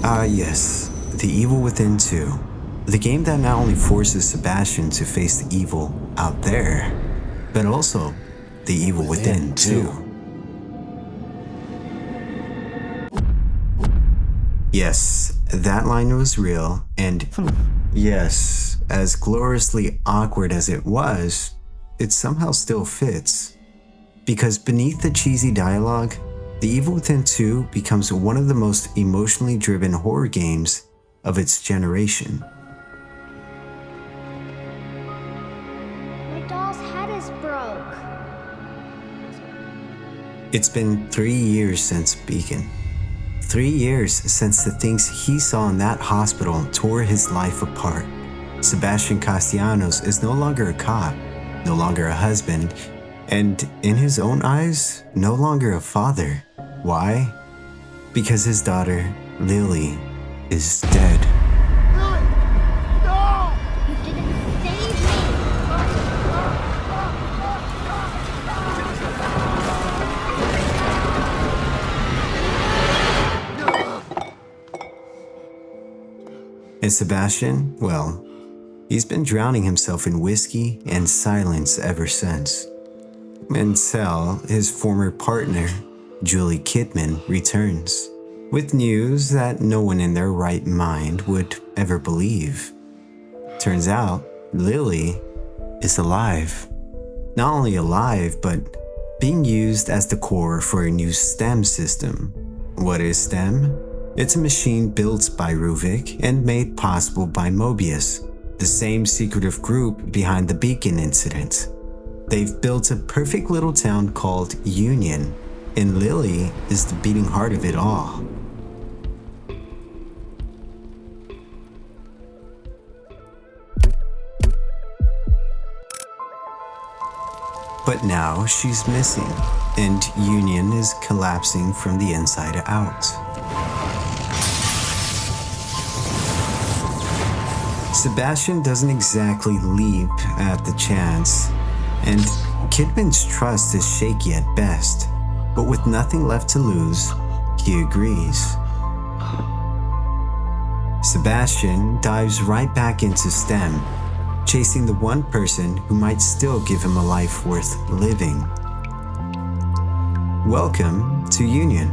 Yes, The Evil Within 2. The game that not only forces Sebastian to face the evil out there, but also the evil within too. Yes, that line was real, and yes, as gloriously awkward as it was, it somehow still fits. Because beneath the cheesy dialogue, The Evil Within 2 becomes one of the most emotionally driven horror games of its generation. My doll's head is broke. It's been 3 years since Beacon. 3 years since the things he saw in that hospital tore his life apart. Sebastian Castellanos is no longer a cop, no longer a husband, and in his own eyes, no longer a father. Why? Because his daughter, Lily, is dead. Lily! No! You didn't save me! And Sebastian, well, he's been drowning himself in whiskey and silence ever since. Until his former partner, Julie Kidman, returns, with news that no one in their right mind would ever believe. Turns out, Lily is alive. Not only alive, but being used as the core for a new STEM system. What is STEM? It's a machine built by Ruvik and made possible by Mobius, the same secretive group behind the Beacon incident. They've built a perfect little town called Union, and Lily is the beating heart of it all. But now she's missing, and Union is collapsing from the inside out. Sebastian doesn't exactly leap at the chance, and Kidman's trust is shaky at best, but with nothing left to lose, he agrees. Sebastian dives right back into STEM, chasing the one person who might still give him a life worth living. Welcome to Union,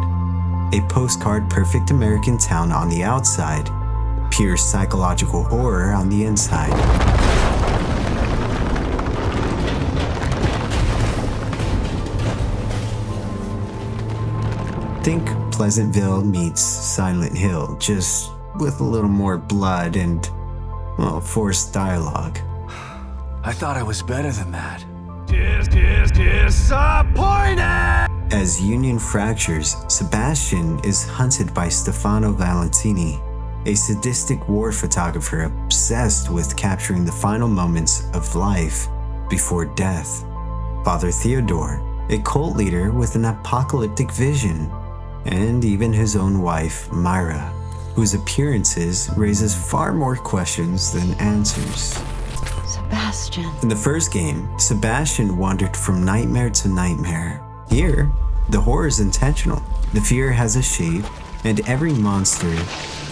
a postcard-perfect American town on the outside, pure psychological horror on the inside. Think Pleasantville meets Silent Hill, just with a little more blood and, well, forced dialogue. I thought I was better than that. Disappointed! As Union fractures, Sebastian is hunted by Stefano Valentino, a sadistic war photographer obsessed with capturing the final moments of life before death. Father Theodore, a cult leader with an apocalyptic vision, and even his own wife, Myra, whose appearances raises far more questions than answers. Sebastian. In the first game, Sebastian wandered from nightmare to nightmare. Here, the horror is intentional. The fear has a shape, and every monster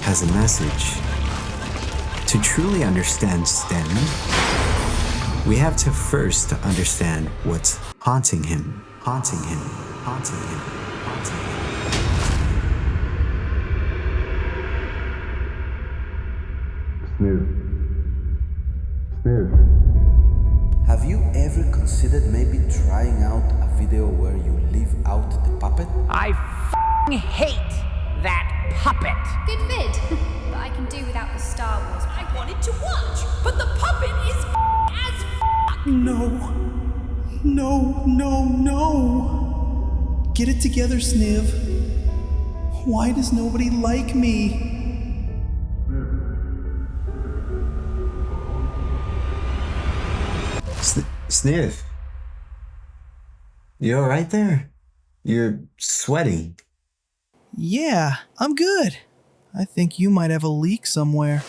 has a message. To truly understand STEM, we have to first understand what's haunting him, haunting him, haunting him, haunting him. Sniff. Have you ever considered maybe trying out a video where you leave out the puppet? I f***ing hate that puppet. Good vid, but I can do without the Star Wars. I wanted to watch, but the puppet is as f***. No. Get it together, Sniv. Why does nobody like me? Sniff. You alright there? You're sweating. Yeah, I'm good. I think you might have a leak somewhere.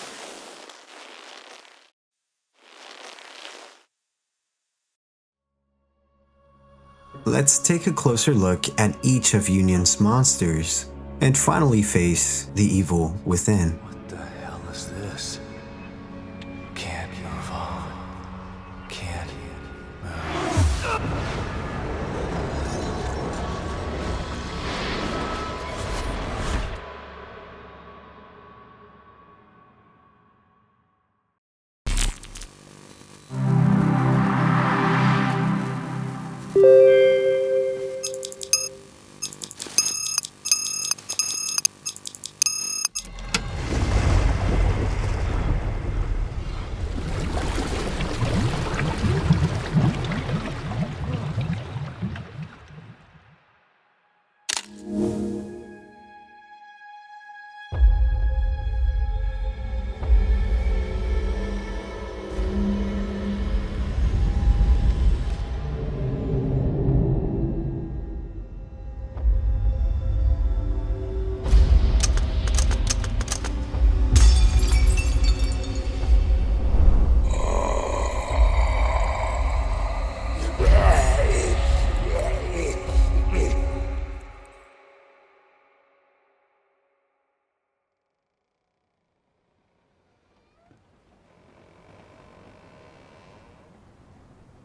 Let's take a closer look at each of Union's monsters. and finally face the evil within. What the hell is this? Can't move on. Can't move.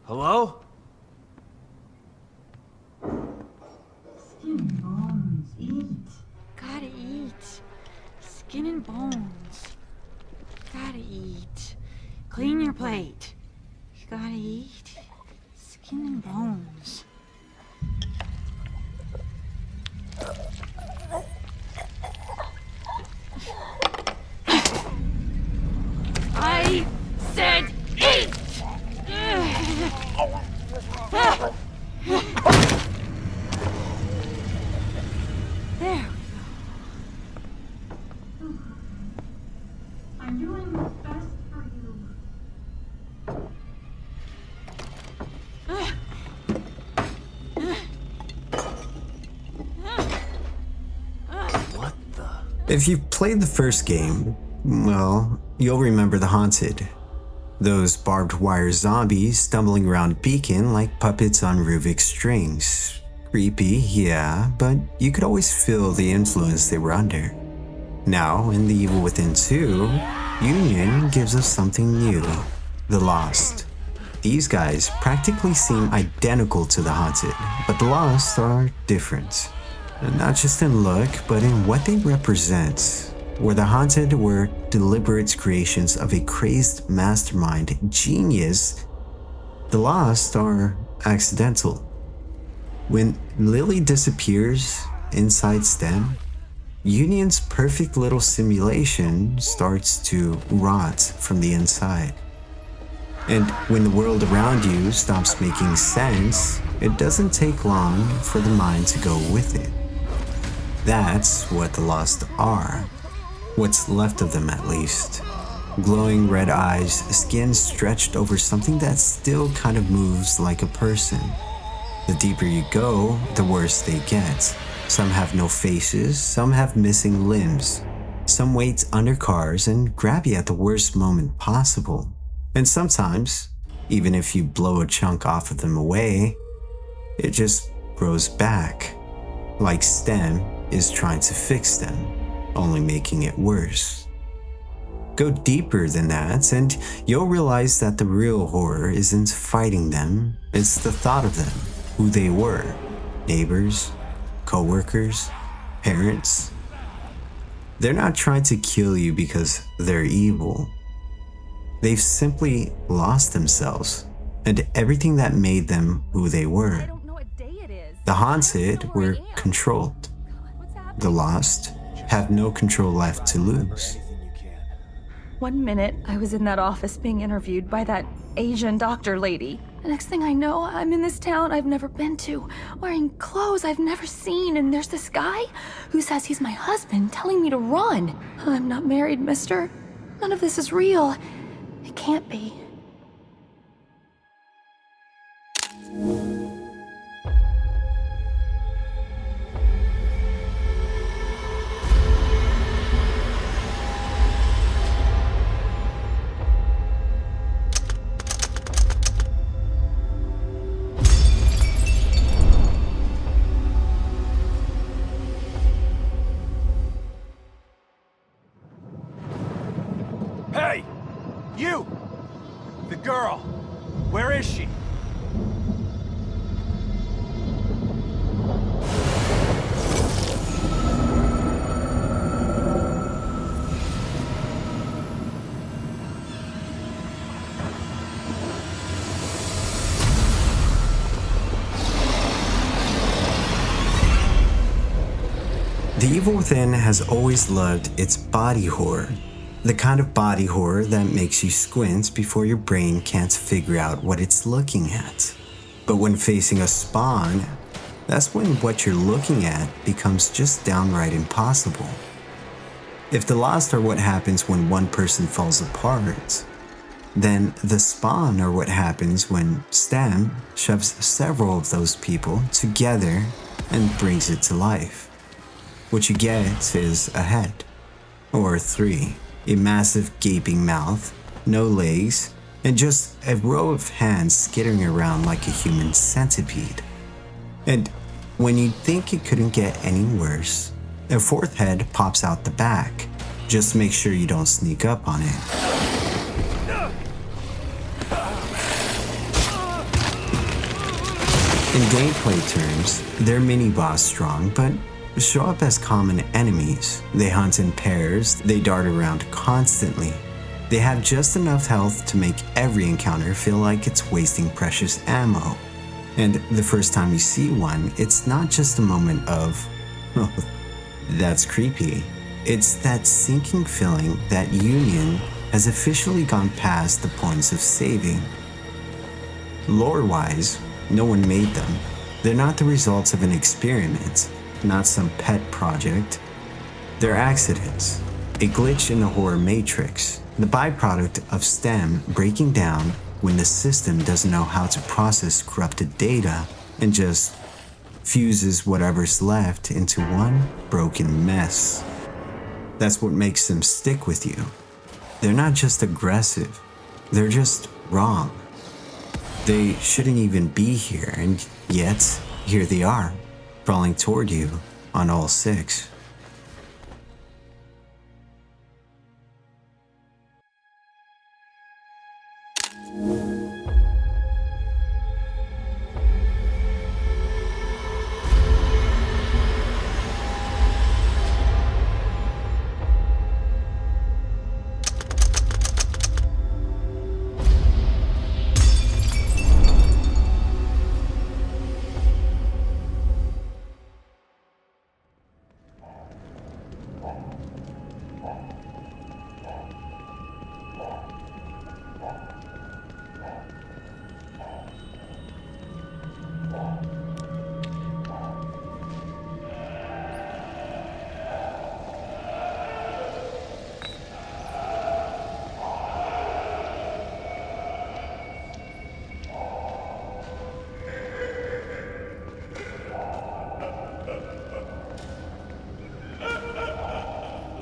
Hello? Skin and bones, eat. Gotta eat. Skin and bones. Gotta eat. Clean your plate. Gotta eat. Skin and bones. I said eat! There we go. I'm doing what's best for you. What the? If you've played the first game, well, you'll remember the Haunted. Those barbed wire zombies stumbling around Beacon like puppets on Rubik's strings. Creepy, yeah, but you could always feel the influence they were under. Now, in The Evil Within 2, Union gives us something new, the Lost. These guys practically seem identical to the Haunted, but the Lost are different. Not just in look, but in what they represent. Where the Haunted were deliberate creations of a crazed mastermind genius, the Lost are accidental. When Lily disappears inside STEM, Union's perfect little simulation starts to rot from the inside. And when the world around you stops making sense, it doesn't take long for the mind to go with it. That's what the Lost are. What's left of them, at least. Glowing red eyes, skin stretched over something that still kind of moves like a person. The deeper you go, the worse they get. Some have no faces, some have missing limbs. Some wait under cars and grab you at the worst moment possible. And sometimes, even if you blow a chunk off of them away, it just grows back. Like STEM is trying to fix them, only making it worse. Go deeper than that and you'll realize that the real horror isn't fighting them, it's the thought of them, who they were. Neighbors, co-workers, parents. They're not trying to kill you because they're evil. They've simply lost themselves and everything that made them who they were. The Haunted were controlled. The Lost have no control left to lose. 1 minute, I was in that office being interviewed by that Asian doctor lady. The next thing I know, I'm in this town I've never been to, wearing clothes I've never seen, and there's this guy who says he's my husband telling me to run. I'm not married, mister. None of this is real. It can't be. girl? Where is she? The evil within has always loved its body horror. The kind of body horror that makes you squint before your brain can't figure out what it's looking at. But when facing a spawn, that's when what you're looking at becomes just downright impossible. If the lost are what happens when one person falls apart, then the spawn are what happens when Stem shoves several of those people together and brings it to life. What you get is a head, or three, a massive gaping mouth, no legs, and just a row of hands skittering around like a human centipede. And when you'd think it couldn't get any worse, a fourth head pops out the back. Just make sure you don't sneak up on it. In gameplay terms, they're mini-boss strong, but show up as common enemies. They hunt in pairs, they dart around constantly. They have just enough health to make every encounter feel like it's wasting precious ammo. And the first time you see one, it's not just a moment of, oh, that's creepy. It's that sinking feeling that Union has officially gone past the points of saving. Lore-wise, no one made them. They're not the results of an experiment, not some pet project. They're accidents, a glitch in the horror matrix, the byproduct of STEM breaking down when the system doesn't know how to process corrupted data and just fuses whatever's left into one broken mess. That's what makes them stick with you. They're not just aggressive, they're just wrong. They shouldn't even be here, and yet here they are, crawling toward you on all six.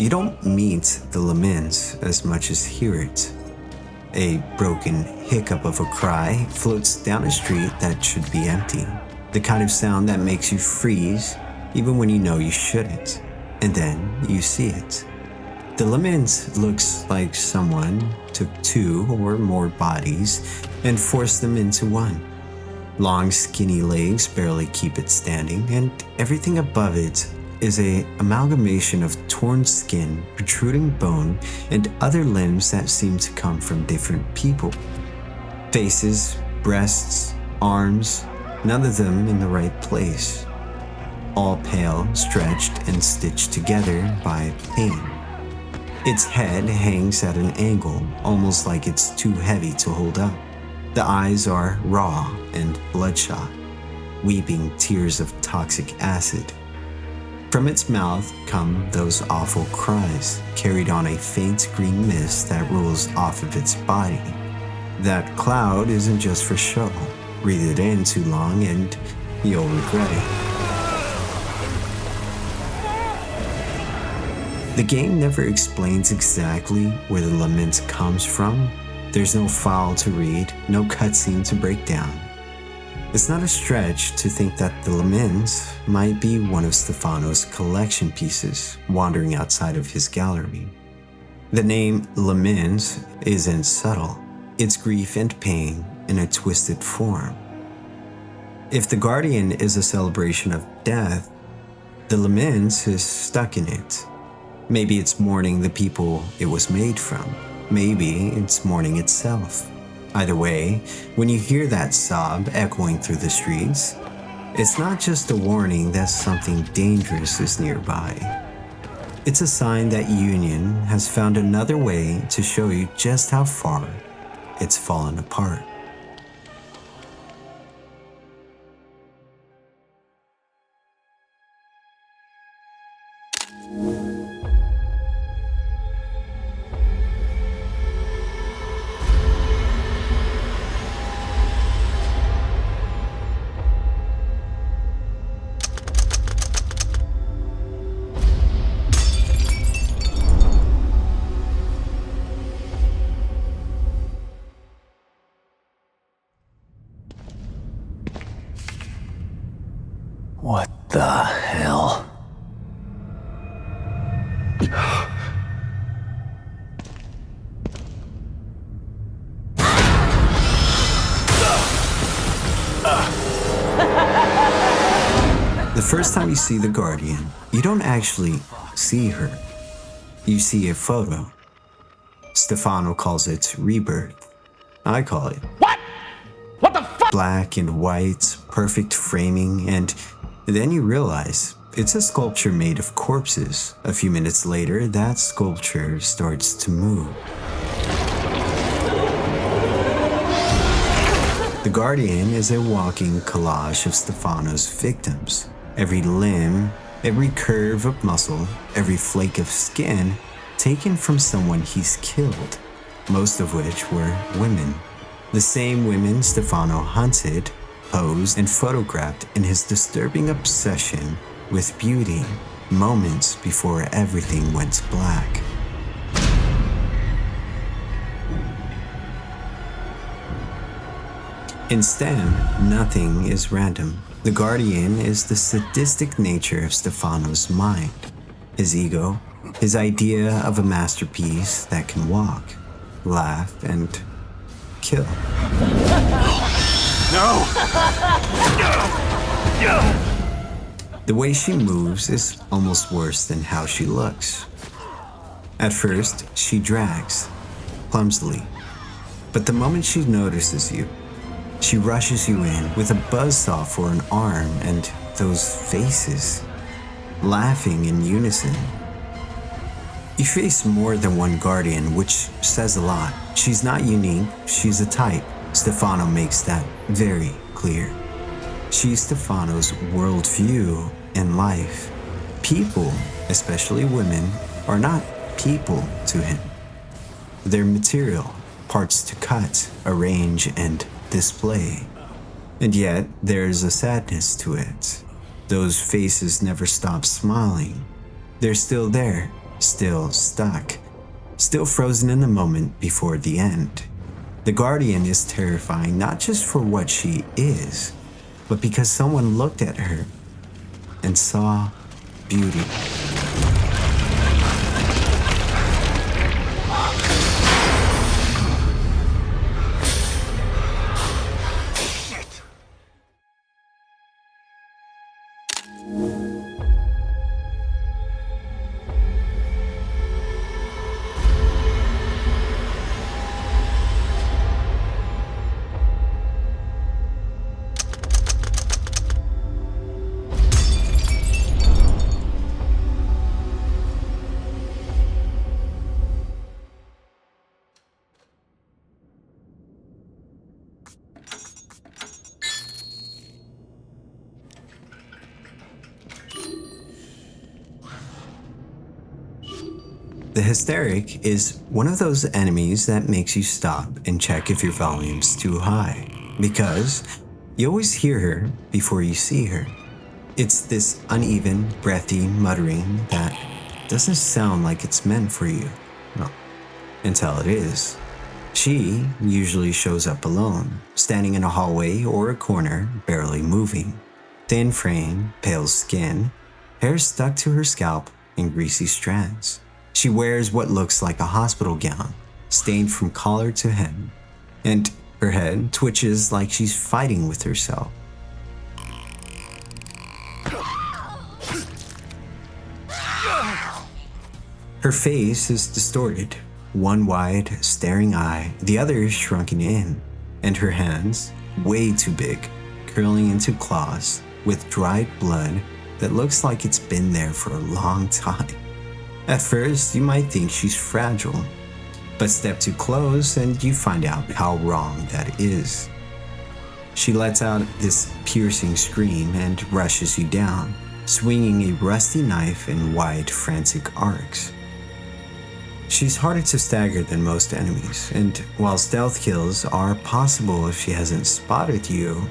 You don't meet the laments as much as hear it. A broken hiccup of a cry floats down a street that should be empty. The kind of sound that makes you freeze even when you know you shouldn't. And then you see it. The lament looks like someone took two or more bodies and forced them into one. Long skinny legs barely keep it standing, and everything above it is an amalgamation of torn skin, protruding bone, and other limbs that seem to come from different people. Faces, breasts, arms, none of them in the right place. All pale, stretched, and stitched together by pain. Its head hangs at an angle, almost like it's too heavy to hold up. The eyes are raw and bloodshot, weeping tears of toxic acid. From its mouth come those awful cries, carried on a faint green mist that rolls off of its body. That cloud isn't just for show. Breathe it in too long and you'll regret it. The game never explains exactly where the lament comes from. There's no file to read, no cutscene to break down. It's not a stretch to think that the lament might be one of Stefano's collection pieces wandering outside of his gallery. The name Lament isn't subtle. It's grief and pain in a twisted form. If the Guardian is a celebration of death, the Lament is stuck in it. Maybe it's mourning the people it was made from. Maybe it's mourning itself. Either way, when you hear that sob echoing through the streets, it's not just a warning that something dangerous is nearby. It's a sign that Union has found another way to show you just how far it's fallen apart. What the hell? The first time you see the Guardian, you don't actually see her. You see a photo. Stefano calls it rebirth. I call it What the fuck? black and white, perfect framing, and then you realize it's a sculpture made of corpses. A few minutes later, that sculpture starts to move. The Guardian is a walking collage of Stefano's victims. Every limb, every curve of muscle, every flake of skin taken from someone he's killed, most of which were women. The same women Stefano hunted, posed, and photographed in his disturbing obsession with beauty moments before everything went black. Instead, nothing is random. The Guardian is the sadistic nature of Stefano's mind, his ego, his idea of a masterpiece that can walk, laugh, and kill. No! The way she moves is almost worse than how she looks. At first, she drags, clumsily. But the moment she notices you, she rushes you in with a buzzsaw for an arm and those faces, laughing in unison. You face more than one Guardian, which says a lot. She's not unique, she's a type. Stefano makes that very clear. She's Stefano's worldview in life. People, especially women, are not people to him. They're material, parts to cut, arrange, and display. And yet, there's a sadness to it. Those faces never stop smiling. They're still there, still stuck, still frozen in the moment before the end. The Guardian is terrifying not just for what she is, but because someone looked at her and saw beauty. The Hysteric is one of those enemies that makes you stop and check if your volume's too high, because you always hear her before you see her. It's this uneven, breathy muttering that doesn't sound like it's meant for you. Well, until it is. She usually shows up alone, standing in a hallway or a corner, barely moving. Thin frame, pale skin, hair stuck to her scalp in greasy strands. She wears what looks like a hospital gown, stained from collar to hem. and her head twitches like she's fighting with herself. Her face is distorted, one wide, staring eye, the other shrunken in, and her hands, way too big, curling into claws with dried blood that looks like it's been there for a long time. At first, you might think she's fragile, but step too close and you find out how wrong that is. She lets out this piercing scream and rushes you down, swinging a rusty knife in wide, frantic arcs. She's harder to stagger than most enemies, and while stealth kills are possible if she hasn't spotted you,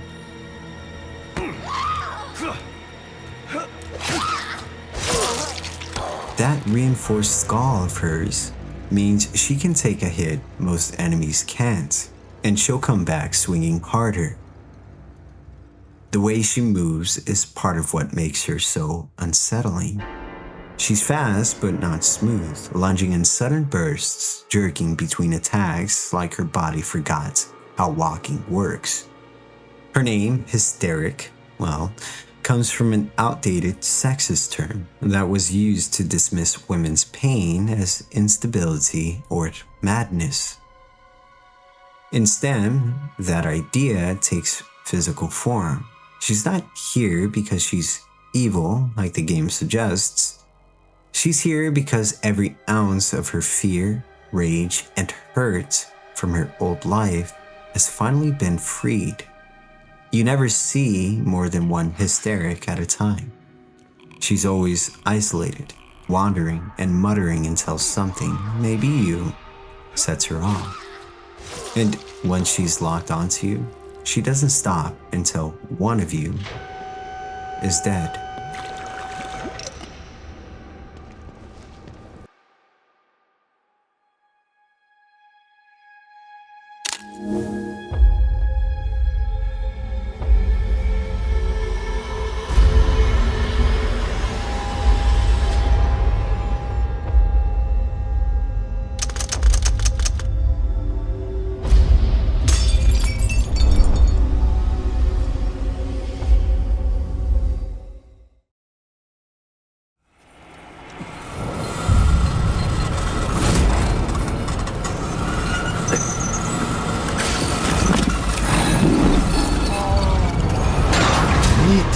that reinforced skull of hers means she can take a hit most enemies can't, and she'll come back swinging harder. The way she moves is part of what makes her so unsettling. She's fast but not smooth, lunging in sudden bursts, jerking between attacks like her body forgot how walking works. Her name, Hysteric, comes from an outdated sexist term that was used to dismiss women's pain as instability or madness. Instead, that idea takes physical form. She's not here because she's evil, like the game suggests. She's here because every ounce of her fear, rage, and hurt from her old life has finally been freed. You never see more than one hysteric at a time. She's always isolated, wandering and muttering until something, maybe you, sets her off. And once she's locked onto you, she doesn't stop until one of you is dead.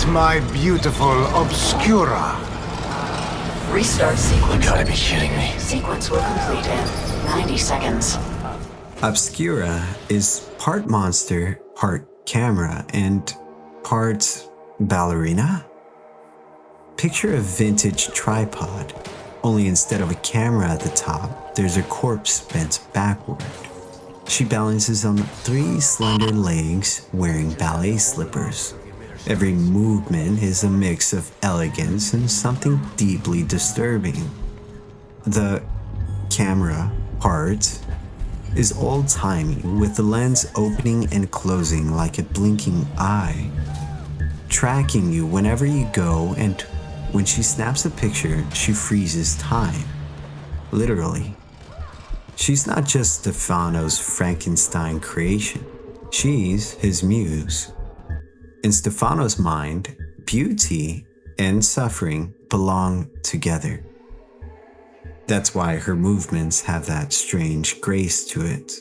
My beautiful Obscura. Restart sequence. You gotta be kidding me. Sequence will complete in 90 seconds. Obscura is part monster, part camera, and part ballerina? Picture a vintage tripod, only instead of a camera at the top, there's a corpse bent backward. She balances on 3 slender legs wearing ballet slippers. Every movement is a mix of elegance and something deeply disturbing. The camera part is old-timey, with the lens opening and closing like a blinking eye, tracking you whenever you go, and when she snaps a picture, she freezes time. Literally. She's not just Stefano's Frankenstein creation. She's his muse. In Stefano's mind, beauty and suffering belong together. That's why her movements have that strange grace to it,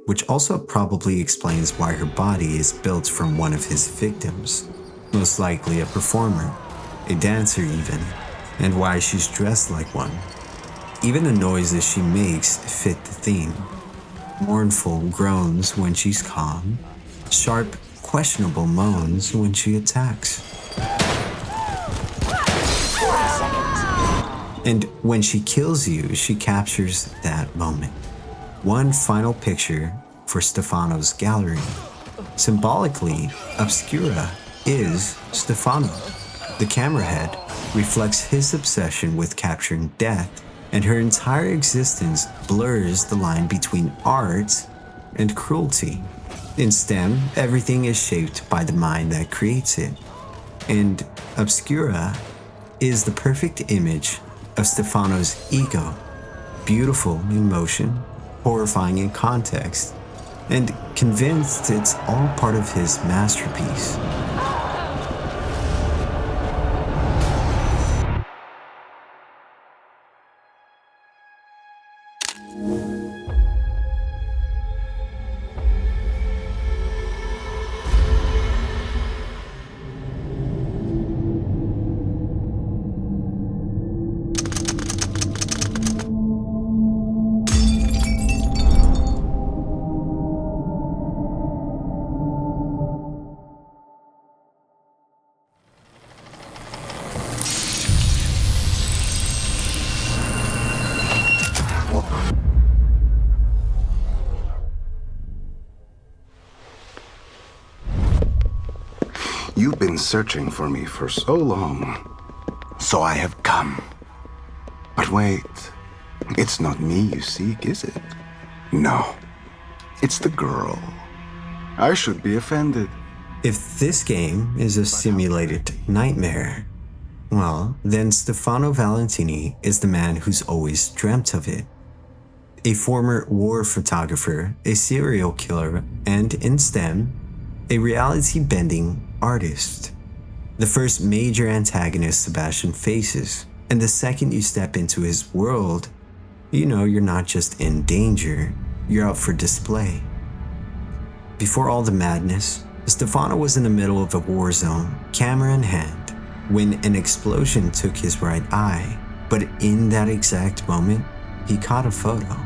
which also probably explains why her body is built from one of his victims, most likely a performer, a dancer even, and why she's dressed like one. Even the noises she makes fit the theme. Mournful groans when she's calm, sharp, questionable moans when she attacks. And when she kills you, she captures that moment. One final picture for Stefano's gallery. Symbolically, Obscura is Stefano. The camera head reflects his obsession with capturing death, and her entire existence blurs the line between art and cruelty. In STEM, everything is shaped by the mind that creates it. And Obscura is the perfect image of Stefano's ego. Beautiful in motion, horrifying in context, and convinced it's all part of his masterpiece. You've been searching for me for so long, so I have come. But wait, it's not me you seek, is it? No, it's the girl. I should be offended. If this game is a simulated nightmare, well, then Stefano Valentini is the man who's always dreamt of it. A former war photographer, a serial killer, and in STEM, a reality-bending artist. The first major antagonist Sebastian faces, and the second you step into his world, you know you're not just in danger, you're out for display. Before all the madness, Stefano was in the middle of a war zone, camera in hand, when an explosion took his right eye. But in that exact moment, he caught a photo.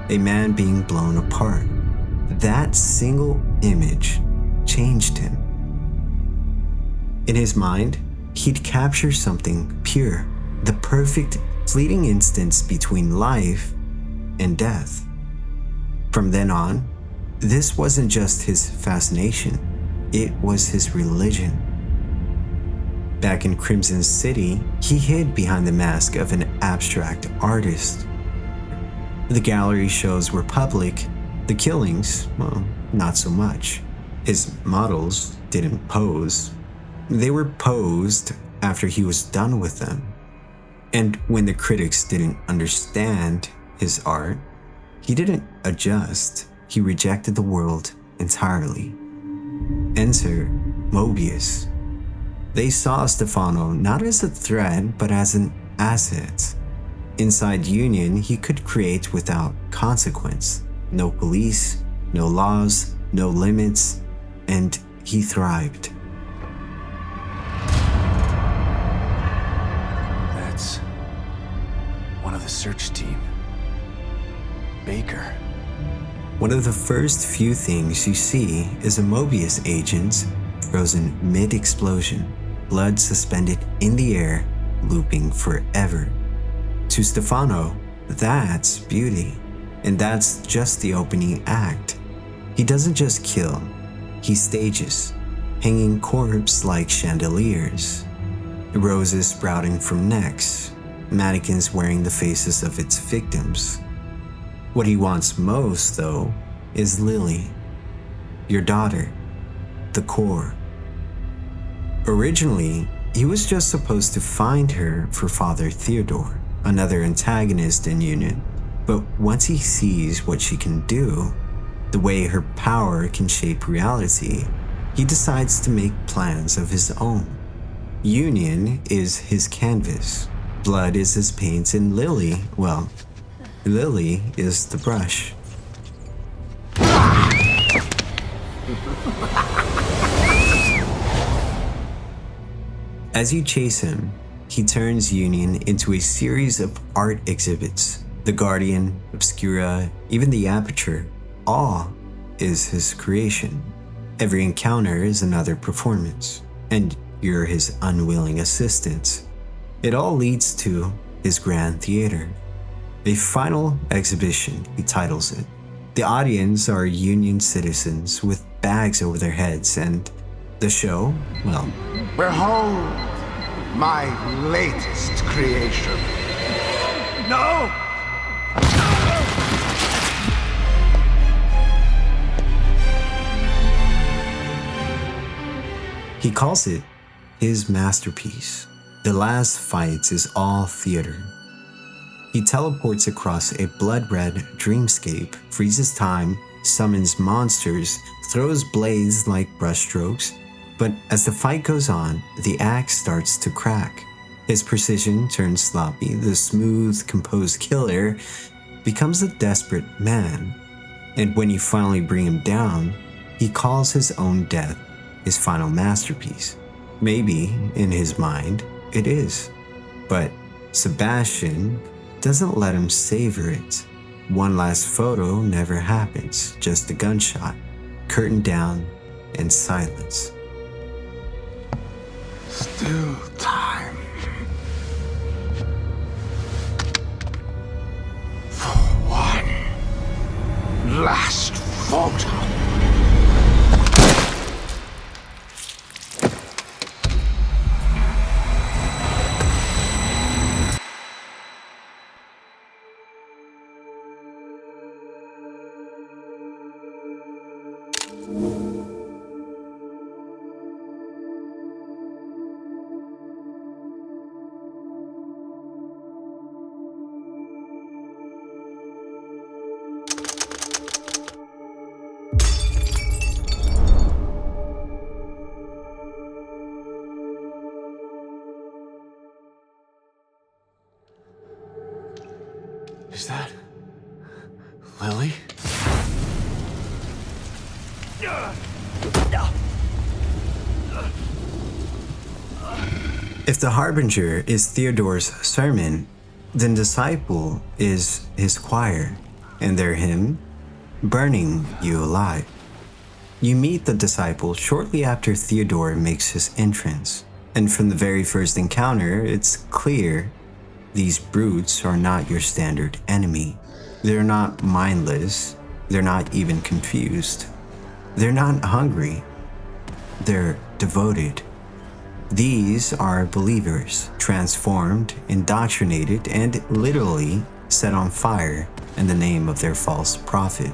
A man being blown apart. That single image changed him. In his mind, he'd capture something pure, the perfect fleeting instance between life and death. From then on, this wasn't just his fascination, it was his religion. Back in Crimson City, he hid behind the mask of an abstract artist. The gallery shows were public, the killings, well, not so much. His models didn't pose. They were posed after he was done with them. And when the critics didn't understand his art, he didn't adjust. He rejected the world entirely. Enter Mobius. They saw Stefano not as a threat, but as an asset. Inside Union, he could create without consequence. No police, no laws, no limits, and he thrived. That's one of the search team. Baker. One of the first few things you see is a Mobius agent frozen mid-explosion, blood suspended in the air, looping forever. To Stefano, that's beauty. And that's just the opening act. He doesn't just kill, he stages, hanging corpses like chandeliers, roses sprouting from necks, mannequins wearing the faces of its victims. What he wants most, though, is Lily, your daughter, the core. Originally, he was just supposed to find her for Father Theodore, another antagonist in Union. But once he sees what she can do, the way her power can shape reality, he decides to make plans of his own. Union is his canvas, blood is his paint, and Lily, well, Lily is the brush. As you chase him, he turns Union into a series of art exhibits. The Guardian, Obscura, even the Aperture, all is his creation. Every encounter is another performance, and you're his unwilling assistant. It all leads to his grand theater. A final exhibition, he titles it. The audience are Union citizens with bags over their heads, and the show, well... Behold, my latest creation. No! He calls it his masterpiece. The last fight is all theater. He teleports across a blood-red dreamscape, freezes time, summons monsters, throws blades like brushstrokes, but as the fight goes on, the axe starts to crack. His precision turns sloppy. The smooth, composed killer becomes a desperate man. And when you finally bring him down, he calls his own death his final masterpiece. Maybe, in his mind, it is. But Sebastian doesn't let him savor it. One last photo never happens, just a gunshot, curtain down, and silence. Still time for one last photo. Is that Lily? If the Harbinger is Theodore's sermon, then Disciple is his choir, and their hymn, Burning You Alive. You meet the Disciple shortly after Theodore makes his entrance, and from the very first encounter, it's clear these brutes are not your standard enemy. They're not mindless, they're not even confused. They're not hungry, they're devoted. These are believers, transformed, indoctrinated, and literally set on fire in the name of their false prophet.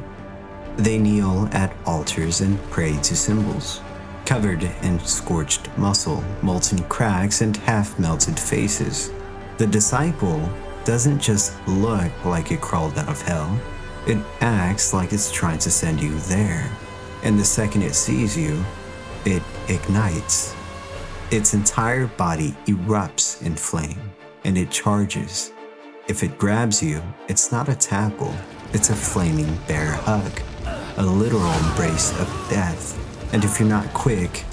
They kneel at altars and pray to symbols, covered in scorched muscle, molten cracks, and half-melted faces. The Disciple doesn't just look like it crawled out of hell, it acts like it's trying to send you there. And the second it sees you, it ignites. Its entire body erupts in flame, and it charges. If it grabs you, it's not a tackle, it's a flaming bear hug, a literal embrace of death. And if you're not quick,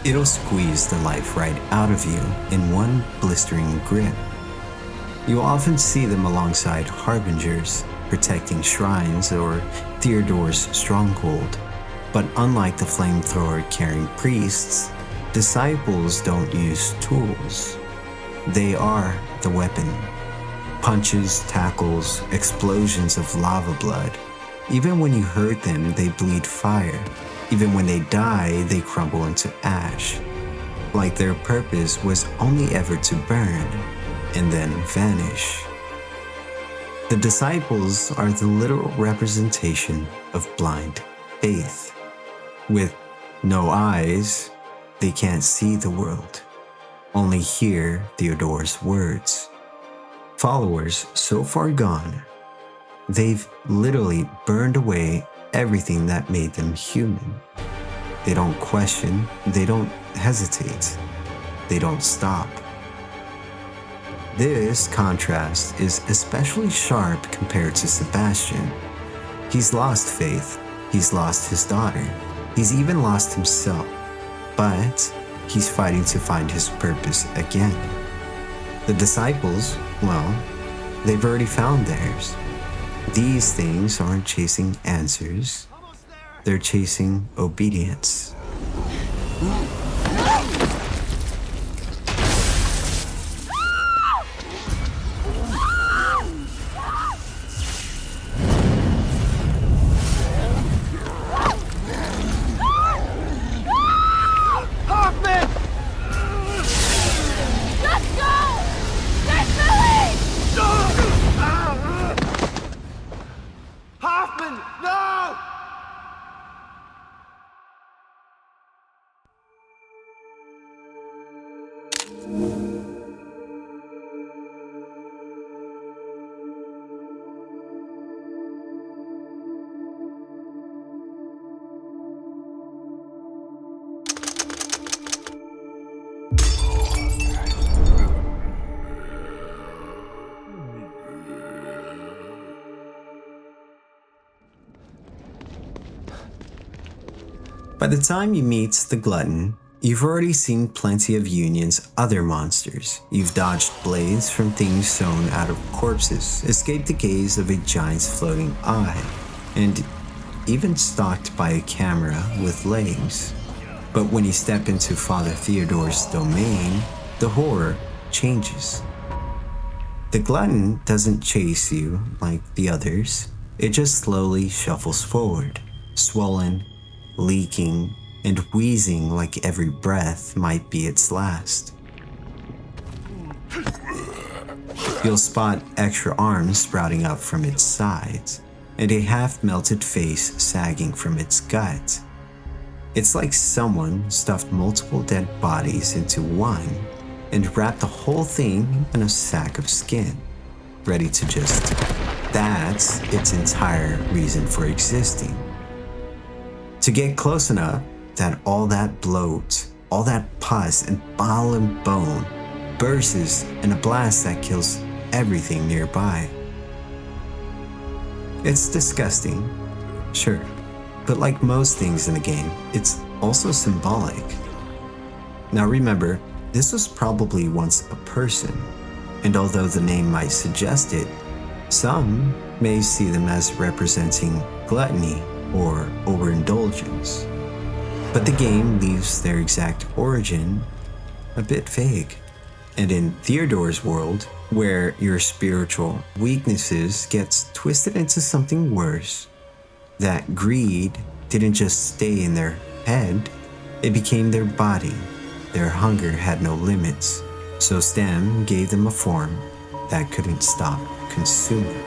it'll squeeze the life right out of you in one blistering grip. You often see them alongside Harbingers, protecting shrines or Theodore's stronghold. But unlike the flamethrower-carrying priests, Disciples don't use tools. They are the weapon. Punches, tackles, explosions of lava blood. Even when you hurt them, they bleed fire. Even when they die, they crumble into ash. Like their purpose was only ever to burn and then vanish. The Disciples are the literal representation of blind faith. With no eyes, they can't see the world, only hear Theodore's words. Followers so far gone, they've literally burned away everything that made them human. They don't question, they don't hesitate, they don't stop. This contrast is especially sharp compared to Sebastian. He's lost faith, he's lost his daughter, he's even lost himself, but he's fighting to find his purpose again. The Disciples, well, they've already found theirs. These things aren't chasing answers, they're chasing obedience. By the time you meet the Glutton, you've already seen plenty of Union's other monsters. You've dodged blades from things sewn out of corpses, escaped the gaze of a giant's floating eye, and even stalked by a camera with legs. But when you step into Father Theodore's domain, the horror changes. The Glutton doesn't chase you like the others. It just slowly shuffles forward, swollen, leaking, and wheezing like every breath might be its last. You'll spot extra arms sprouting up from its sides, and a half-melted face sagging from its gut. It's like someone stuffed multiple dead bodies into one and wrapped the whole thing in a sack of skin, ready to just... That's its entire reason for existing. To get close enough that all that bloat, all that pus and bile and bone bursts in a blast that kills everything nearby. It's disgusting, sure, but like most things in the game, it's also symbolic. Now remember, this was probably once a person, and although the name might suggest it, some may see them as representing gluttony or overindulgence. But the game leaves their exact origin a bit vague. And in Theodore's world, where your spiritual weaknesses gets twisted into something worse, that greed didn't just stay in their head, it became their body. Their hunger had no limits, so Stem gave them a form that couldn't stop consuming.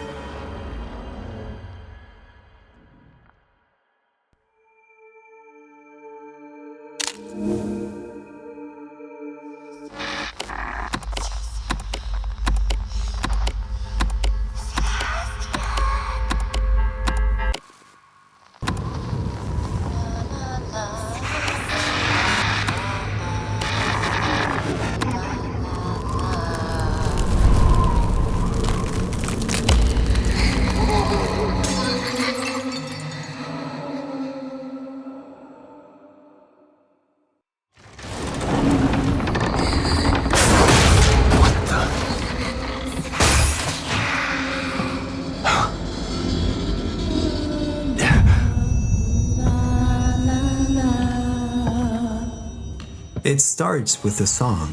It starts with a song,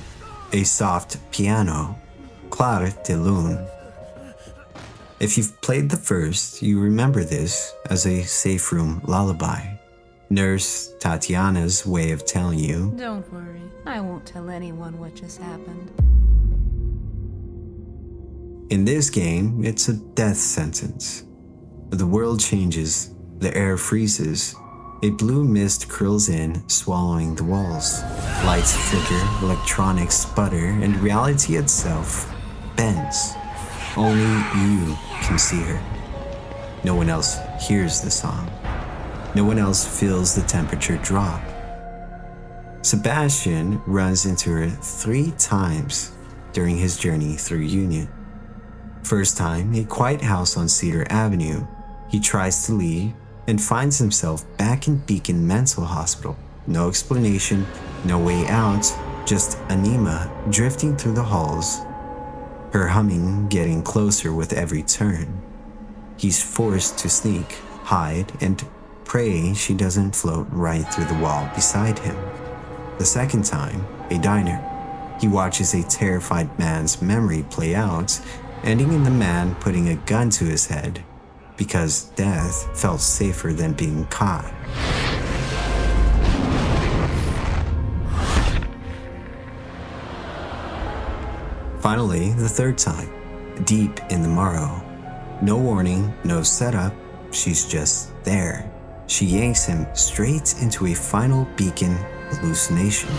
a soft piano, Clare de Lune. If you've played the first, you remember this as a safe room lullaby. Nurse Tatiana's way of telling you, "Don't worry, I won't tell anyone what just happened." In this game, it's a death sentence. The world changes, the air freezes, a blue mist curls in, swallowing the walls. Lights flicker, electronics sputter, and reality itself bends. Only you can see her. No one else hears the song. No one else feels the temperature drop. Sebastian runs into her 3 times during his journey through Union. First time, a quiet house on Cedar Avenue. He tries to leave and finds himself back in Beacon Mental Hospital. No explanation, no way out, just Anima drifting through the halls, her humming getting closer with every turn. He's forced to sneak, hide, and pray she doesn't float right through the wall beside him. The second time, a diner. He watches a terrified man's memory play out, ending in the man putting a gun to his head because death felt safer than being caught. Finally, the third time, deep in the Morrow. No warning, no setup, she's just there. She yanks him straight into a final Beacon hallucination.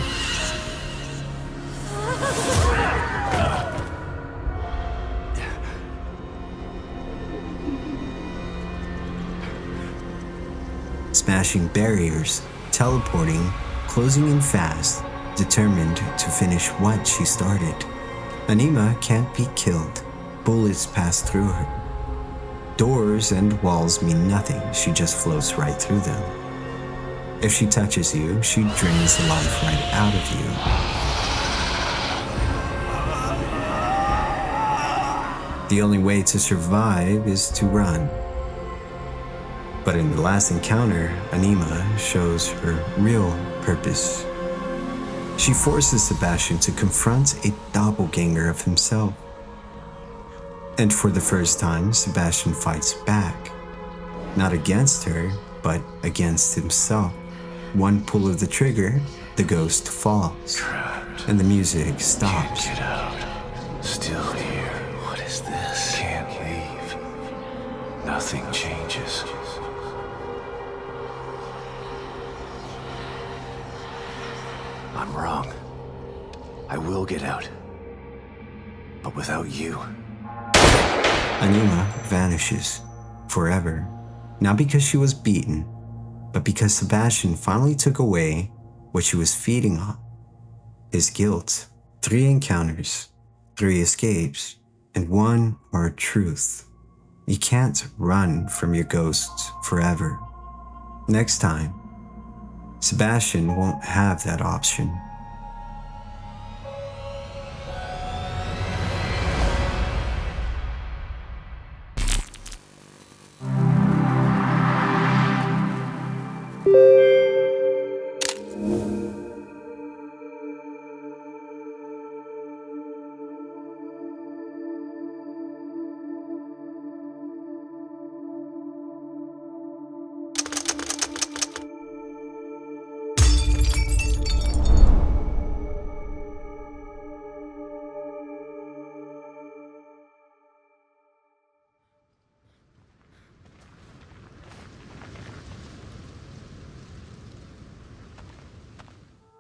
Smashing barriers, teleporting, closing in fast, determined to finish what she started. Anima can't be killed. Bullets pass through her. Doors and walls mean nothing, she just floats right through them. If she touches you, she drains the life right out of you. The only way to survive is to run. But in the last encounter, Anima shows her real purpose. She forces Sebastian to confront a doppelganger of himself. And for the first time, Sebastian fights back. Not against her, but against himself. One pull of the trigger, the ghost falls. Trapped. And the music stops. Can't get out. Still here. What is this? Can't leave. Nothing changes. I'm wrong. I will get out. But without you. Anima vanishes forever. Not because she was beaten, but because Sebastian finally took away what she was feeding on. His guilt. 3 encounters, 3 escapes, and 1 hard truth. You can't run from your ghosts forever. Next time, Sebastian won't have that option.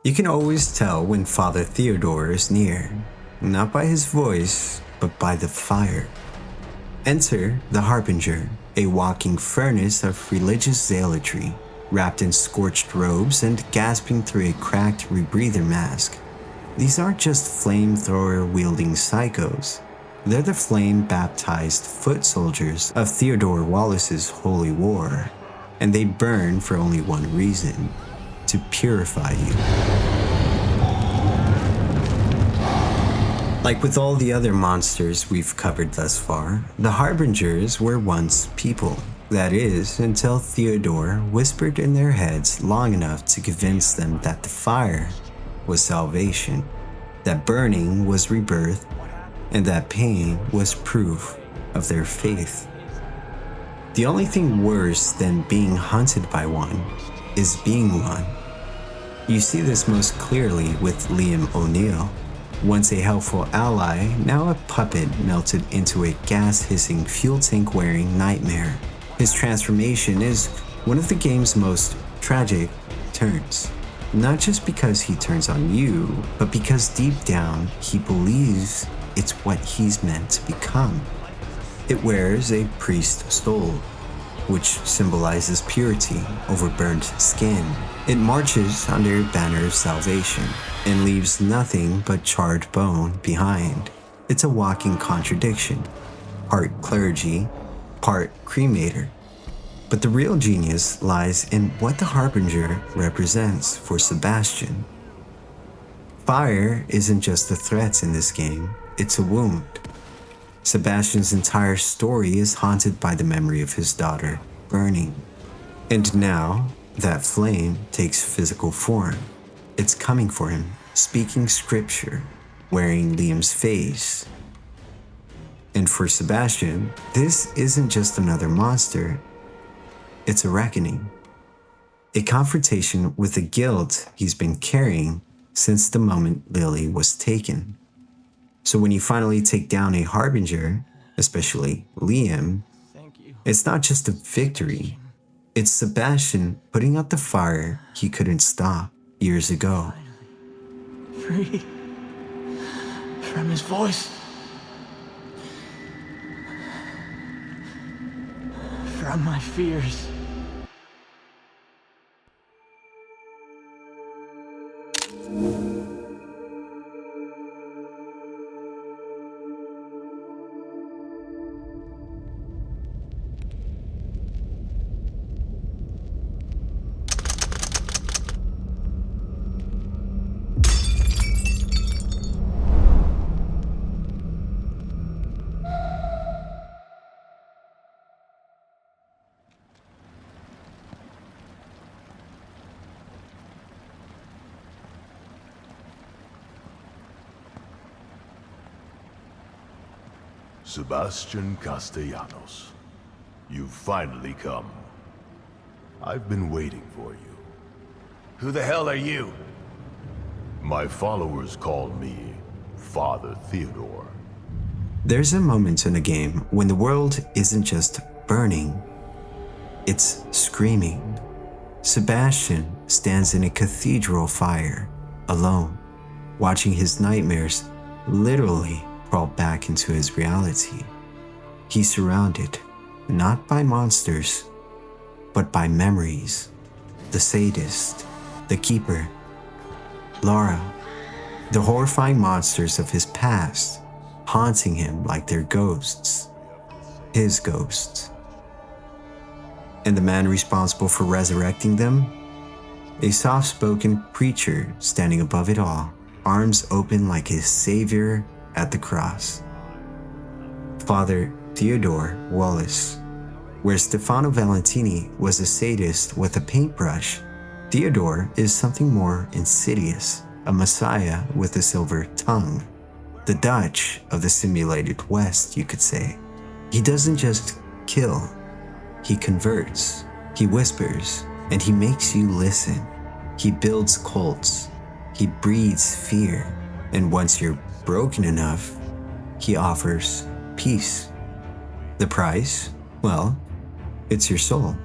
You can always tell when Father Theodore is near, not by his voice, but by the fire. Enter the Harbinger, a walking furnace of religious zealotry, wrapped in scorched robes and gasping through a cracked rebreather mask. These aren't just flamethrower-wielding psychos. They're the flame-baptized foot soldiers of Theodore Wallace's holy war, and they burn for only one reason: to purify you. Like with all the other monsters we've covered thus far, the Harbingers were once people. That is, until Theodore whispered in their heads long enough to convince them that the fire was salvation, that burning was rebirth, and that pain was proof of their faith. The only thing worse than being hunted by one is being one. You see this most clearly with Liam O'Neill. Once a helpful ally, now a puppet melted into a gas-hissing, fuel tank-wearing nightmare. His transformation is one of the game's most tragic turns. Not just because he turns on you, but because deep down he believes it's what he's meant to become. It wears a priest stole, which symbolizes purity over burnt skin. It marches under a banner of salvation and leaves nothing but charred bone behind. It's a walking contradiction, part clergy, part cremator. But the real genius lies in what the Harbinger represents for Sebastian. Fire isn't just a threat in this game, it's a wound. Sebastian's entire story is haunted by the memory of his daughter burning. And now, that flame takes physical form. It's coming for him, speaking scripture, wearing Liam's face. And for Sebastian, this isn't just another monster, it's a reckoning. A confrontation with the guilt he's been carrying since the moment Lily was taken. So when you finally take down a Harbinger, especially Liam, it's not just a victory. It's Sebastian putting out the fire he couldn't stop years ago. Free from his voice. From my fears. Sebastian Castellanos. You've finally come. I've been waiting for you. Who the hell are you? My followers call me Father Theodore. There's a moment in a game when the world isn't just burning, it's screaming. Sebastian stands in a cathedral fire, alone, watching his nightmares literally crawl back into his reality. He's surrounded, not by monsters, but by memories. The sadist, the keeper, Laura, the horrifying monsters of his past, haunting him like they're ghosts, his ghosts. And the man responsible for resurrecting them? A soft-spoken preacher standing above it all, arms open like his savior at the cross. Father Theodore Wallace. Where Stefano Valentini was a sadist with a paintbrush, Theodore is something more insidious, a messiah with a silver tongue. The Dutch of the simulated West, you could say. He doesn't just kill, he converts, he whispers, and he makes you listen. He builds cults, he breeds fear, and once you're broken enough, he offers peace. The price? Well, it's your soul.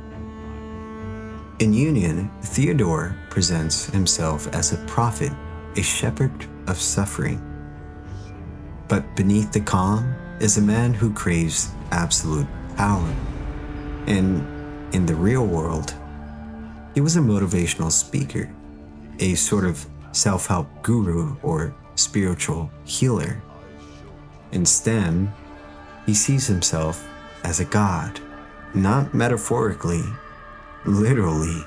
In Union, Theodore presents himself as a prophet, a shepherd of suffering. But beneath the calm is a man who craves absolute power. And in the real world, he was a motivational speaker, a sort of self-help guru or spiritual healer. In STEM, he sees himself as a god, not metaphorically, literally.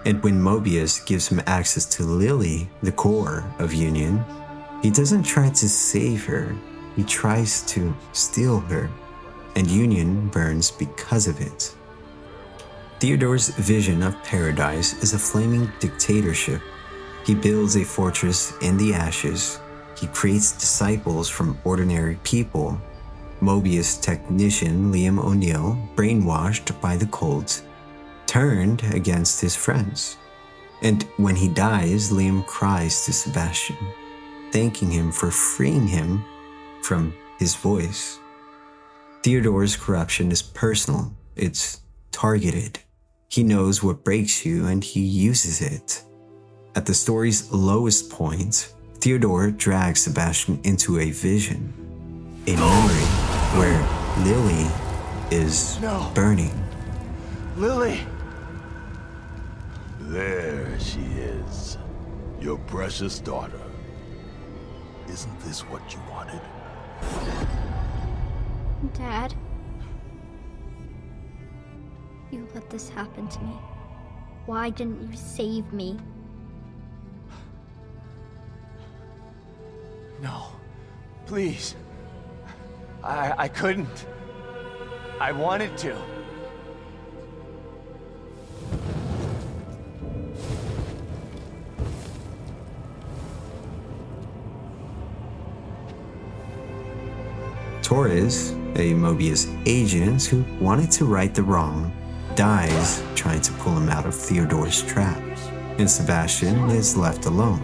And when Mobius gives him access to Lily, the core of Union, he doesn't try to save her, he tries to steal her, and Union burns because of it. Theodore's vision of paradise is a flaming dictatorship. He builds a fortress in the ashes. He creates disciples from ordinary people. Mobius technician Liam O'Neill, brainwashed by the cult, turned against his friends. And when he dies, Liam cries to Sebastian, thanking him for freeing him from his voice. Theodore's corruption is personal, it's targeted. He knows what breaks you and he uses it. At the story's lowest point, Theodore drags Sebastian into a vision, a memory where Lily is burning. Lily! There she is, your precious daughter. Isn't this what you wanted? Dad, you let this happen to me. Why didn't you save me? No, please. I couldn't. I wanted to. Torres, a Mobius agent who wanted to right the wrong, dies trying to pull him out of Theodore's trap, and Sebastian is left alone,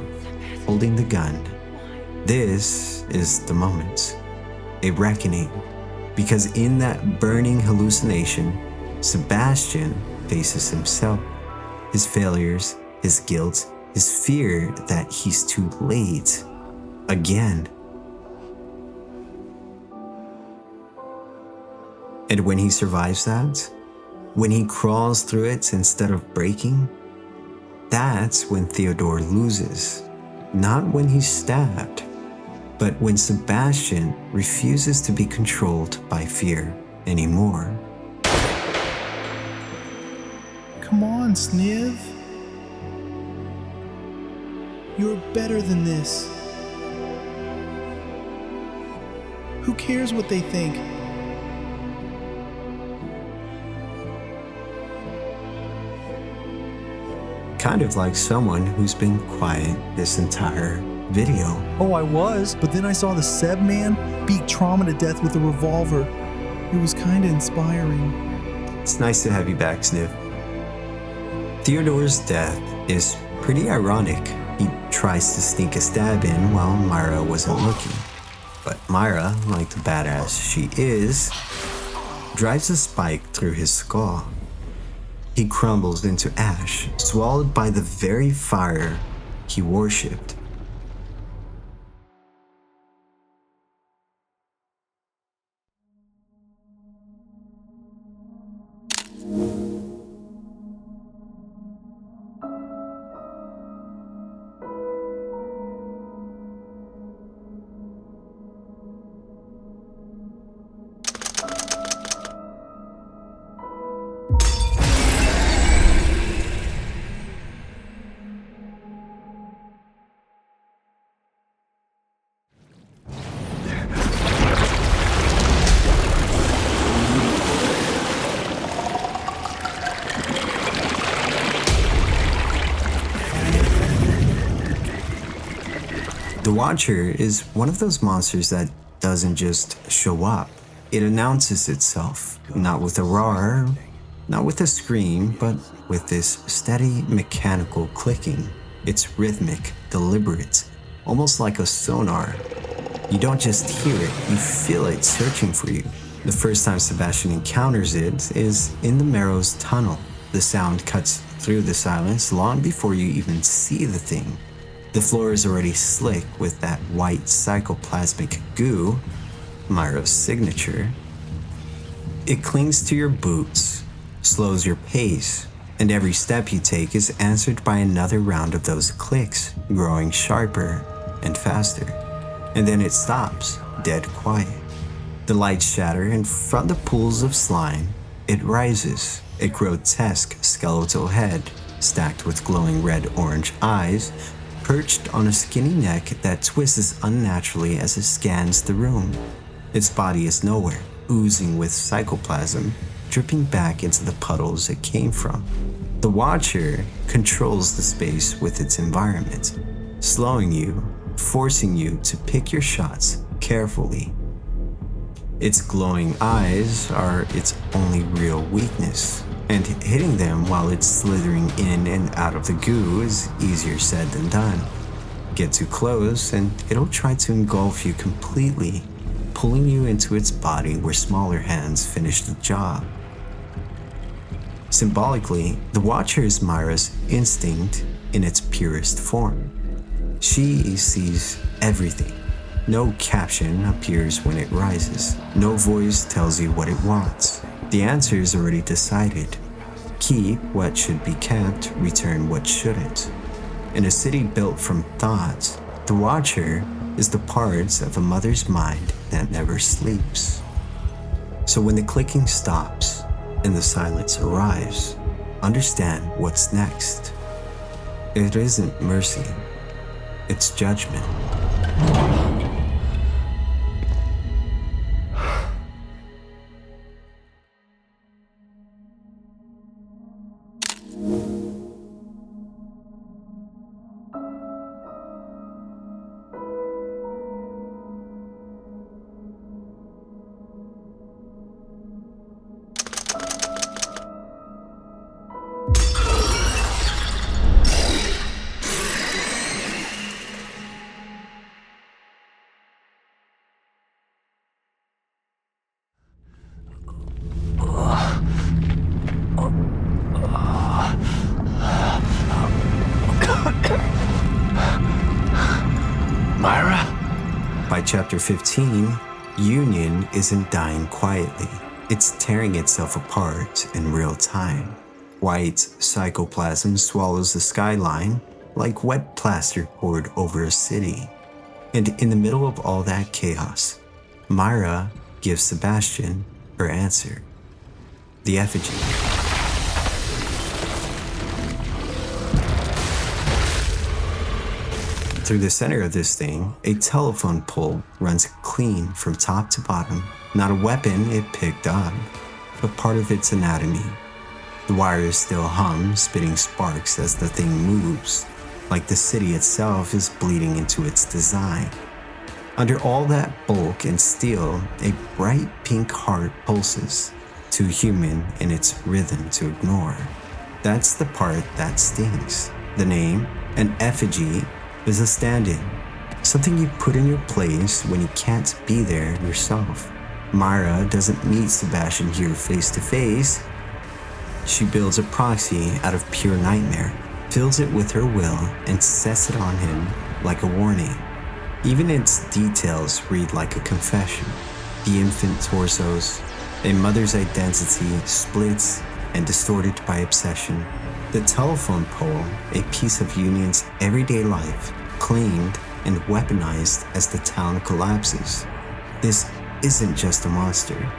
holding the gun. This is the moment, a reckoning, because in that burning hallucination, Sebastian faces himself, his failures, his guilt, his fear that he's too late, again. And when he survives that, when he crawls through it instead of breaking, that's when Theodore loses. Not when he's stabbed, but when Sebastian refuses to be controlled by fear anymore. Come on, Sniv. You're better than this. Who cares what they think? Kind of like someone who's been quiet this entire video. Oh, I was, but then I saw the Seb man beat Trauma to death with a revolver. It was kinda inspiring. It's nice to have you back, Sniff. Theodore's death is pretty ironic. He tries to sneak a stab in while Myra wasn't looking. But Myra, like the badass she is, drives a spike through his skull. He crumbles into ash, swallowed by the very fire he worshipped. The Watcher is one of those monsters that doesn't just show up. It announces itself, not with a roar, not with a scream, but with this steady mechanical clicking. It's rhythmic, deliberate, almost like a sonar. You don't just hear it, you feel it searching for you. The first time Sebastian encounters it is in the Marrow's tunnel. The sound cuts through the silence long before you even see the thing. The floor is already slick with that white psychoplasmic goo, Myra's signature. It clings to your boots, slows your pace, and every step you take is answered by another round of those clicks, growing sharper and faster. And then it stops, dead quiet. The lights shatter, and from the pools of slime, it rises, a grotesque skeletal head, stacked with glowing red-orange eyes, perched on a skinny neck that twists unnaturally as it scans the room. Its body is nowhere, oozing with psychoplasm, dripping back into the puddles it came from. The Watcher controls the space with its environment, slowing you, forcing you to pick your shots carefully. Its glowing eyes are its only real weakness, and hitting them while it's slithering in and out of the goo is easier said than done. Get too close and it'll try to engulf you completely, pulling you into its body where smaller hands finish the job. Symbolically, the Watcher is Myra's instinct in its purest form. She sees everything. No caption appears when it rises. No voice tells you what it wants. The answer is already decided. Keep what should be kept, return what shouldn't. In a city built from thoughts, the Watcher is the parts of a mother's mind that never sleeps. So when the clicking stops and the silence arrives, understand what's next. It isn't mercy, it's judgment. Myra? By chapter 15, Union isn't dying quietly. It's tearing itself apart in real time. White psychoplasm swallows the skyline like wet plaster poured over a city. And in the middle of all that chaos, Myra gives Sebastian her answer. The Effigy. Through the center of this thing, a telephone pole runs clean from top to bottom. Not a weapon it picked up, but part of its anatomy. The wires still hum, spitting sparks as the thing moves. like the city itself is bleeding into its design. Under all that bulk and steel, a bright pink heart pulses, too human in its rhythm to ignore. That's the part that stings. The name, an effigy, is a stand-in, something you put in your place when you can't be there yourself. Myra doesn't meet Sebastian here face to face. She builds a proxy out of pure nightmare, fills it with her will, and sets it on him like a warning. Even its details read like a confession. The infant torsos, a mother's identity splits and distorted by obsession. The telephone pole, a piece of Union's everyday life, claimed and weaponized as the town collapses. This isn't just a monster.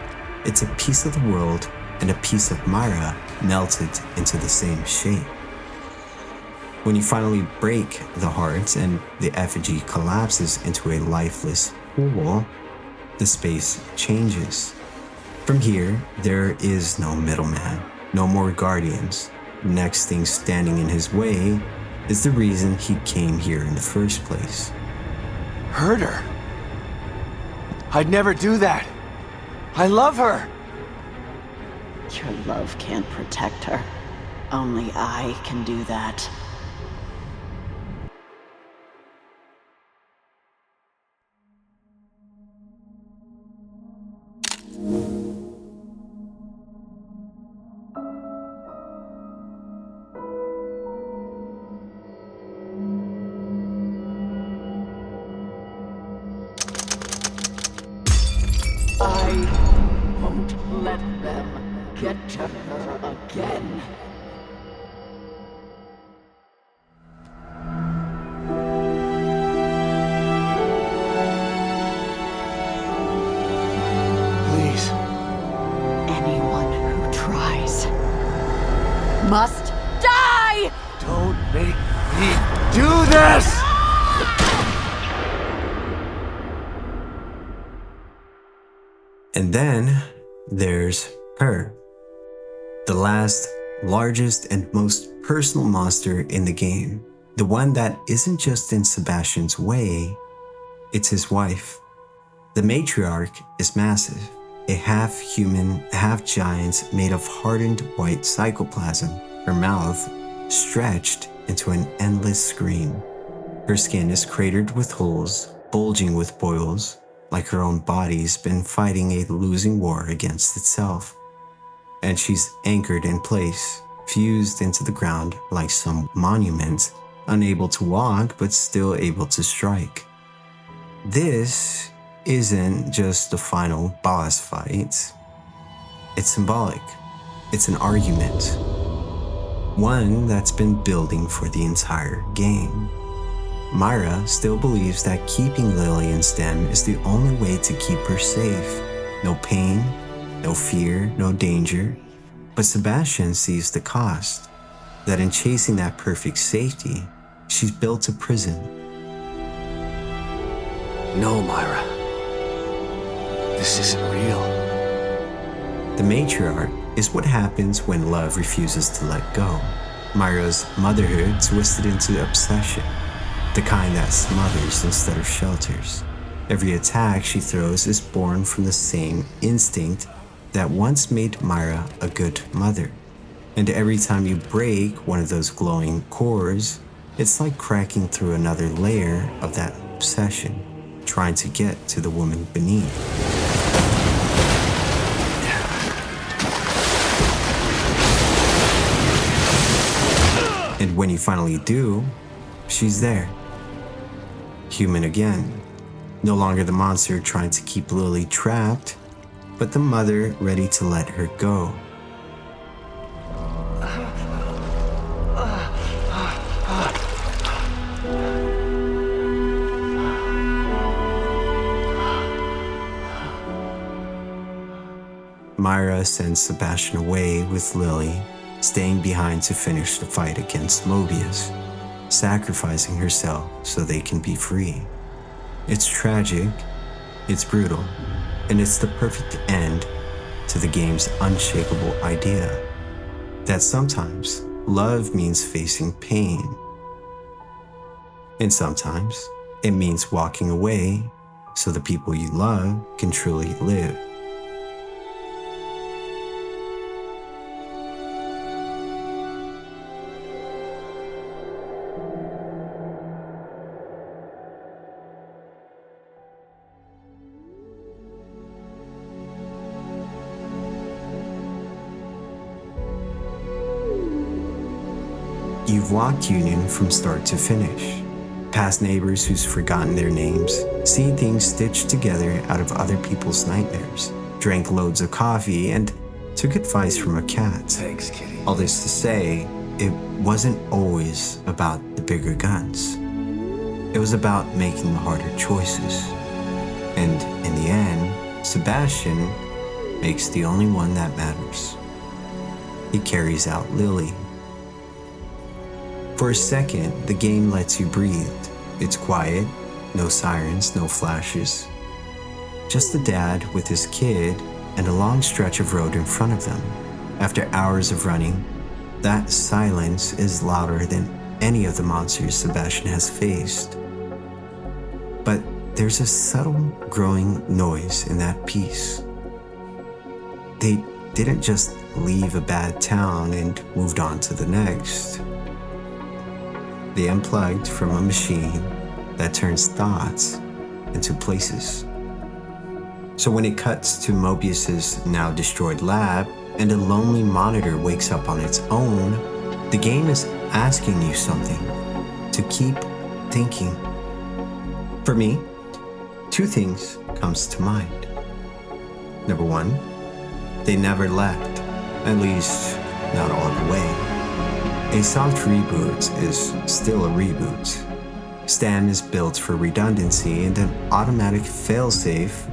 It's a piece of the world and a piece of Myra melted into the same shape. When you finally break the heart and the effigy collapses into a lifeless pool, the space changes. From here, there is no middleman, no more guardians. Next thing standing in his way is the reason he came here in the first place. Hurt her? I'd never do that. I love her. Your love can't protect her. Only I can do that. I won't let them get to her again. Please. Anyone who tries must die! Don't make me do this! And then there's her. The last, largest, and most personal monster in the game. The one that isn't just in Sebastian's way, it's his wife. The Matriarch is massive, a half-human, half-giant made of hardened white psychoplasm, her mouth stretched into an endless scream. Her skin is cratered with holes, bulging with boils, like her own body's been fighting a losing war against itself. And she's anchored in place, fused into the ground like some monument, unable to walk but still able to strike. This isn't just the final boss fight. It's symbolic. It's an argument. One that's been building for the entire game. Myra still believes that keeping Lily and Stem is the only way to keep her safe. No pain, no fear, no danger. But Sebastian sees the cost. That in chasing that perfect safety, she's built a prison. No, Myra. This isn't real. The Matriarch is what happens when love refuses to let go. Myra's motherhood twisted into obsession. The kind that smothers instead of shelters. Every attack she throws is born from the same instinct that once made Myra a good mother. And every time you break one of those glowing cores, it's like cracking through another layer of that obsession, trying to get to the woman beneath. And when you finally do, she's there. Human again. No longer the monster trying to keep Lily trapped, but the mother ready to let her go. Myra sends Sebastian away with Lily, staying behind to finish the fight against Mobius, sacrificing herself so they can be free. It's tragic, it's brutal, and it's the perfect end to the game's unshakable idea that sometimes love means facing pain, And sometimes it means walking away so the people you love can truly live. You've walked Union from start to finish, past neighbors who's forgotten their names, seen things stitched together out of other people's nightmares, drank loads of coffee, and took advice from a cat. Thanks, kitty. All this to say, it wasn't always about the bigger guns. It was about making the harder choices. And in the end, Sebastian makes the only one that matters. He carries out Lily. For a second, the game lets you breathe. It's quiet, no sirens, no flashes. Just the dad with his kid and a long stretch of road in front of them. After hours of running, that silence is louder than any of the monsters Sebastian has faced. But there's a subtle growing noise in that peace. They didn't just leave a bad town and moved on to the next. They unplugged from a machine that turns thoughts into places. So when it cuts to Mobius's now destroyed lab and a lonely monitor wakes up on its own, the game is asking you something to keep thinking. For me, two things comes to mind. Number one, they never left, at least not all the way. A soft reboot is still a reboot. Stan is built for redundancy, and an automatic failsafe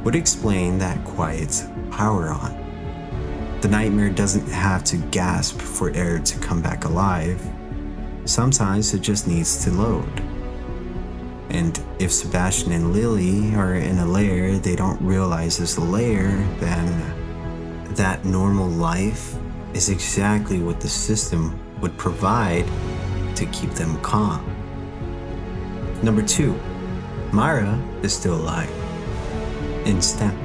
would explain that quiet power on. The nightmare doesn't have to gasp for air to come back alive. Sometimes it just needs to load. And if Sebastian and Lily are in a lair they don't realize is a lair, then that normal life is exactly what the system would provide to keep them calm. Number two, Myra is still alive. In STEM.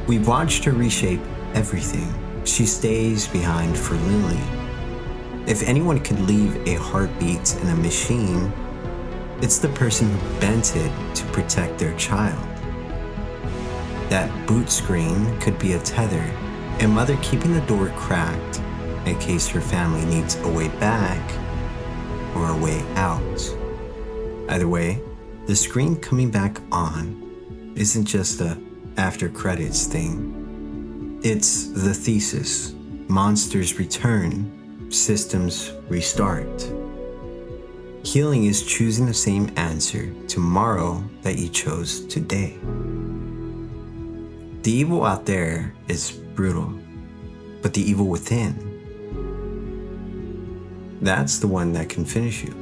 We've watched her reshape everything. She stays behind for Lily. If anyone could leave a heartbeat in a machine, it's the person who bent it to protect their child. That boot screen could be a tether, a mother keeping the door cracked in case her family needs a way back or a way out. Either way, the screen coming back on isn't just a after credits thing. It's the thesis. Monsters return, systems restart. Healing is choosing the same answer tomorrow that you chose today. The evil out there is brutal, but the evil within, that's the one that can finish you.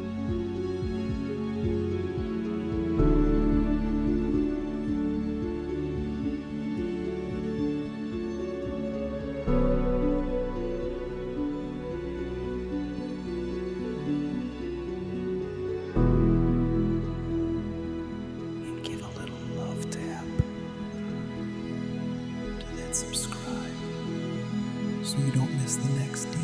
And give a little love tap to that subscribe so you don't miss the next deal.